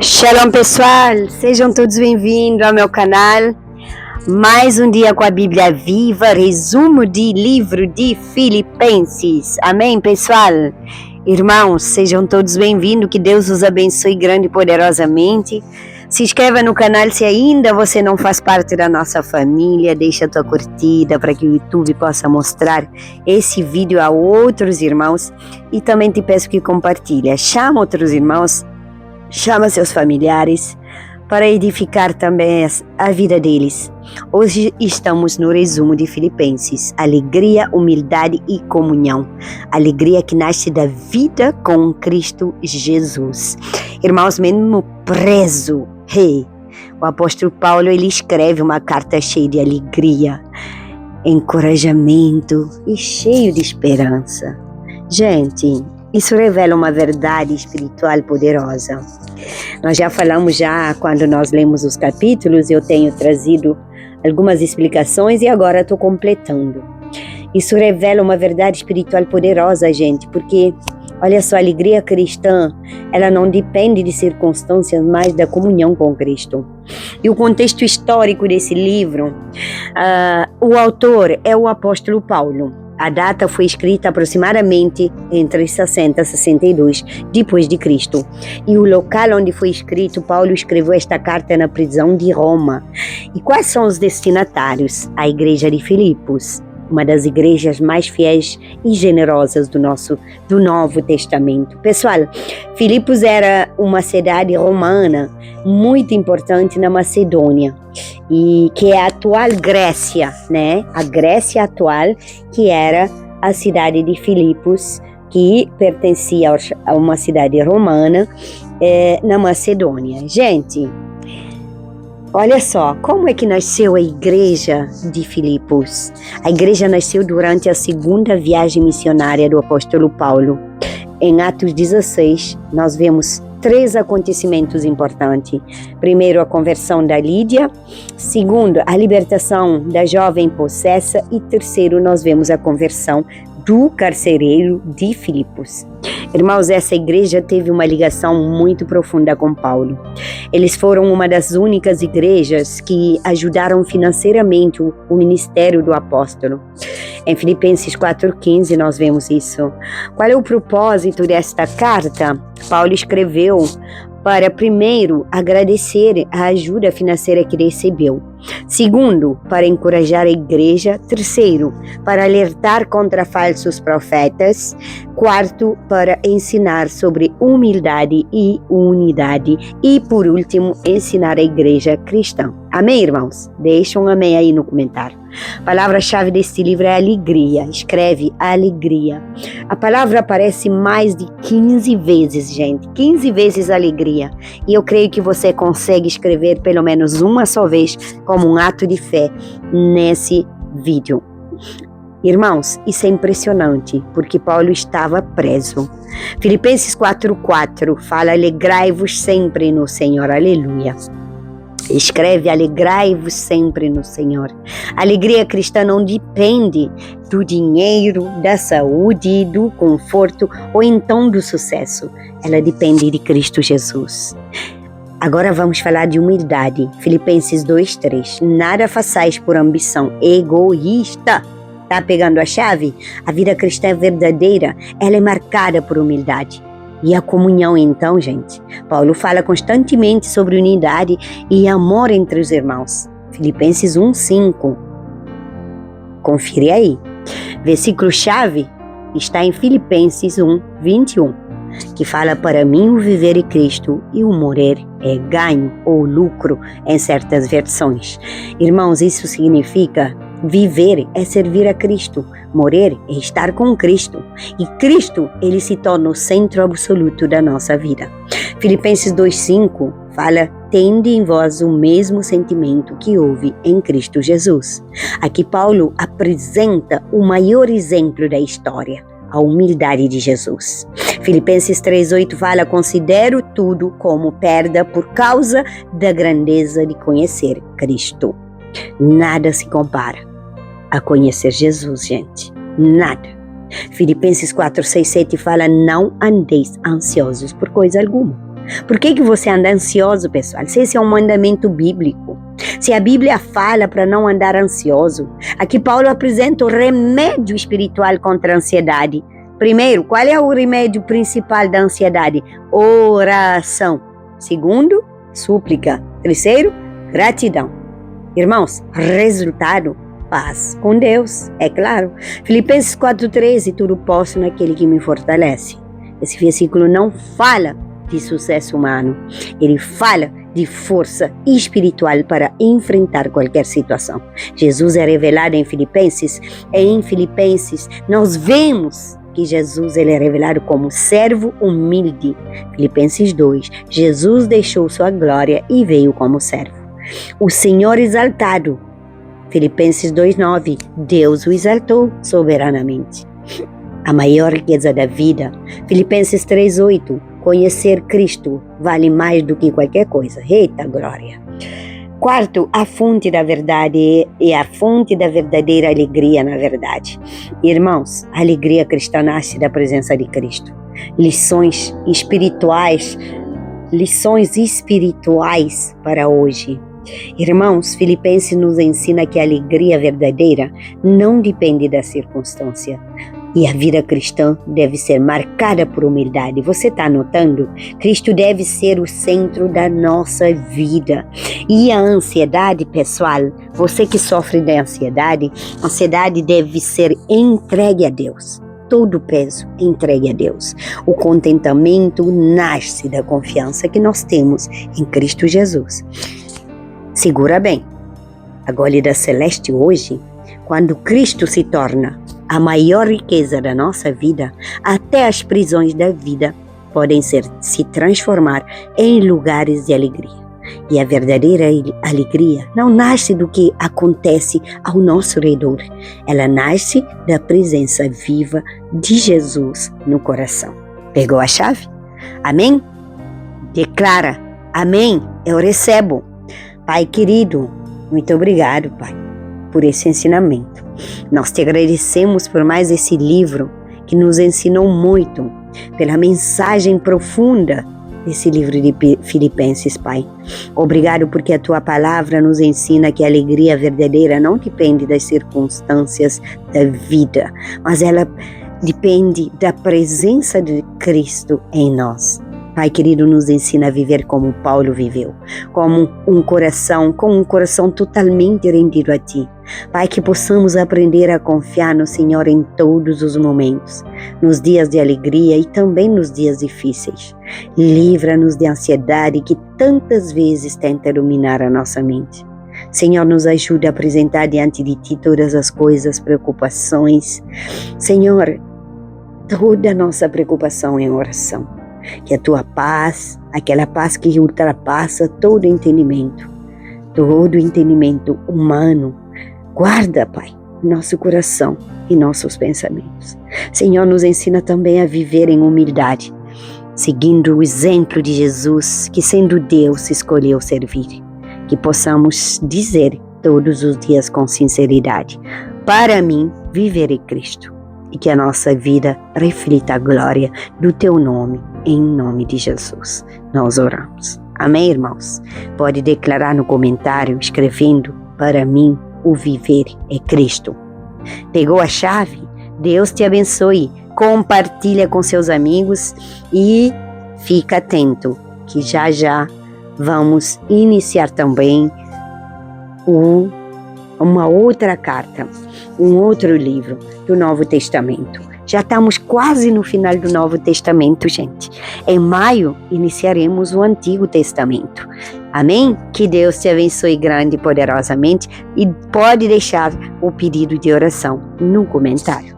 Shalom pessoal, sejam todos bem-vindos ao meu canal. Mais um dia com a Bíblia Viva, resumo de livro de Filipenses. Amém, pessoal? Irmãos, sejam todos bem-vindos, que Deus os abençoe grande e poderosamente. Se inscreva no canal se ainda você não faz parte da nossa família, deixa a tua curtida para que o YouTube possa mostrar esse vídeo a outros irmãos e também te peço que compartilhe. Chama outros irmãos, chama seus familiares para edificar também a vida deles. Hoje estamos no resumo de Filipenses. Alegria, humildade e comunhão. Alegria que nasce da vida com Cristo Jesus. Irmãos, mesmo preso, o apóstolo Paulo ele escreve uma carta cheia de alegria, encorajamento e cheio de esperança. Gente, isso revela uma verdade espiritual poderosa. Nós já falamos quando nós lemos os capítulos, eu tenho trazido algumas explicações e agora estou completando. Isso revela uma verdade espiritual poderosa, gente, porque, olha só, a alegria cristã, ela não depende de circunstâncias, mas da comunhão com Cristo. E o contexto histórico desse livro, o autor é o apóstolo Paulo. A data foi escrita aproximadamente entre 60 e 62 depois de Cristo. E o local onde foi escrito, Paulo escreveu esta carta na prisão de Roma. E quais são os destinatários? A igreja de Filipos, uma das igrejas mais fiéis e generosas do Novo Testamento. Pessoal, Filipos era uma cidade romana muito importante na Macedônia, e que é a atual Grécia, né? A Grécia atual, que era a cidade de Filipos, que pertencia a uma cidade romana na Macedônia. Gente, olha só, como é que nasceu a igreja de Filipos? A igreja nasceu durante a segunda viagem missionária do apóstolo Paulo. Em Atos 16, nós vemos 3 acontecimentos importantes. Primeiro, a conversão da Lídia. Segundo, a libertação da jovem possessa. E terceiro, nós vemos a conversão do carcereiro de Filipos. Irmãos, essa igreja teve uma ligação muito profunda com Paulo. Eles foram uma das únicas igrejas que ajudaram financeiramente o ministério do apóstolo. Em Filipenses 4,15 nós vemos isso. Qual é o propósito desta carta? Paulo escreveu para, primeiro, agradecer a ajuda financeira que recebeu. Segundo, para encorajar a igreja. Terceiro, para alertar contra falsos profetas. Quarto, para ensinar sobre humildade e unidade. E, por último, ensinar a igreja cristã. Amém, irmãos? Deixa um amém aí no comentário. A palavra-chave deste livro é alegria. Escreve alegria. A palavra aparece mais de 15 vezes, gente. 15 vezes alegria. E eu creio que você consegue escrever pelo menos uma só vez como um ato de fé nesse vídeo. Irmãos, isso é impressionante, porque Paulo estava preso. Filipenses 4,4 fala: alegrai-vos sempre no Senhor. Aleluia. Escreve: alegrai-vos sempre no Senhor. A alegria cristã não depende do dinheiro, da saúde, do conforto ou então do sucesso. Ela depende de Cristo Jesus. Agora vamos falar de humildade. Filipenses 2,3. Nada façais por ambição egoísta. Tá pegando a chave? A vida cristã verdadeira, ela é marcada por humildade. E a comunhão, então, gente? Paulo fala constantemente sobre unidade e amor entre os irmãos. Filipenses 1,5. Confere aí. Versículo-chave está em Filipenses 1,21, que fala: para mim o viver é Cristo e o morrer é ganho ou lucro em certas versões. Irmãos, isso significa: viver é servir a Cristo, morrer é estar com Cristo. E Cristo, ele se torna o centro absoluto da nossa vida. Filipenses 2,5 fala: tende em vós o mesmo sentimento que houve em Cristo Jesus. Aqui Paulo apresenta o maior exemplo da história, a humildade de Jesus. Filipenses 3,8 fala: considero tudo como perda por causa da grandeza de conhecer Cristo. Nada se compara a conhecer Jesus, gente. Nada. Filipenses 4, 6, 7 fala: não andeis ansiosos por coisa alguma. Por que você anda ansioso, pessoal? Se esse é um mandamento bíblico, se a Bíblia fala para não andar ansioso, aqui Paulo apresenta o remédio espiritual contra a ansiedade. Primeiro, qual é o remédio principal da ansiedade? Oração. Segundo, súplica. Terceiro, gratidão. Irmãos, resultado, paz com Deus, é claro. Filipenses 4,13, tudo posso naquele que me fortalece. Esse versículo não fala de sucesso humano, ele fala de força espiritual para enfrentar qualquer situação. Jesus é revelado em Filipenses, e em Filipenses nós vemos que Jesus ele é revelado como servo humilde. Filipenses 2, Jesus deixou sua glória e veio como servo. O Senhor exaltado, Filipenses 2,9, Deus o exaltou soberanamente. A maior riqueza da vida, Filipenses 3,8, conhecer Cristo vale mais do que qualquer coisa. Eita glória! Quarto, a fonte da verdade e a fonte da verdadeira alegria na verdade. Irmãos, a alegria cristã nasce da presença de Cristo. Lições espirituais para hoje. Irmãos, Filipenses nos ensina que a alegria verdadeira não depende da circunstância. E a vida cristã deve ser marcada por humildade. Você está notando? Cristo deve ser o centro da nossa vida. E a ansiedade, pessoal, você que sofre de ansiedade, a ansiedade deve ser entregue a Deus. Todo o peso entregue a Deus. O contentamento nasce da confiança que nós temos em Cristo Jesus. Segura bem, a Gólida Celeste hoje, quando Cristo se torna a maior riqueza da nossa vida, até as prisões da vida podem se transformar em lugares de alegria. E a verdadeira alegria não nasce do que acontece ao nosso redor. Ela nasce da presença viva de Jesus no coração. Pegou a chave? Amém? Declara, amém, eu recebo. Pai querido, muito obrigado, Pai, por esse ensinamento. Nós te agradecemos por mais esse livro que nos ensinou muito, pela mensagem profunda desse livro de Filipenses, Pai. Obrigado porque a tua palavra nos ensina que a alegria verdadeira não depende das circunstâncias da vida, mas ela depende da presença de Cristo em nós. Pai querido, nos ensina a viver como Paulo viveu, com um coração totalmente rendido a Ti. Pai, que possamos aprender a confiar no Senhor em todos os momentos, nos dias de alegria e também nos dias difíceis. Livra-nos de ansiedade que tantas vezes tenta dominar a nossa mente. Senhor, nos ajude a apresentar diante de Ti todas as coisas, preocupações. Senhor, toda a nossa preocupação em oração. Que a Tua paz, aquela paz que ultrapassa todo entendimento humano, guarda, Pai, nosso coração e nossos pensamentos. Senhor, nos ensina também a viver em humildade, seguindo o exemplo de Jesus, que sendo Deus escolheu servir. Que possamos dizer todos os dias com sinceridade, para mim, viver é Cristo. E que a nossa vida reflita a glória do Teu nome, em nome de Jesus. Nós oramos. Amém, irmãos? Pode declarar no comentário, escrevendo, para mim, o viver é Cristo. Pegou a chave? Deus te abençoe. Compartilha com seus amigos e fica atento, que já já vamos iniciar também uma outra carta, um outro livro do Novo Testamento. Já estamos quase no final do Novo Testamento, gente. Em maio, iniciaremos o Antigo Testamento. Amém? Que Deus te abençoe grande e poderosamente e pode deixar o pedido de oração no comentário.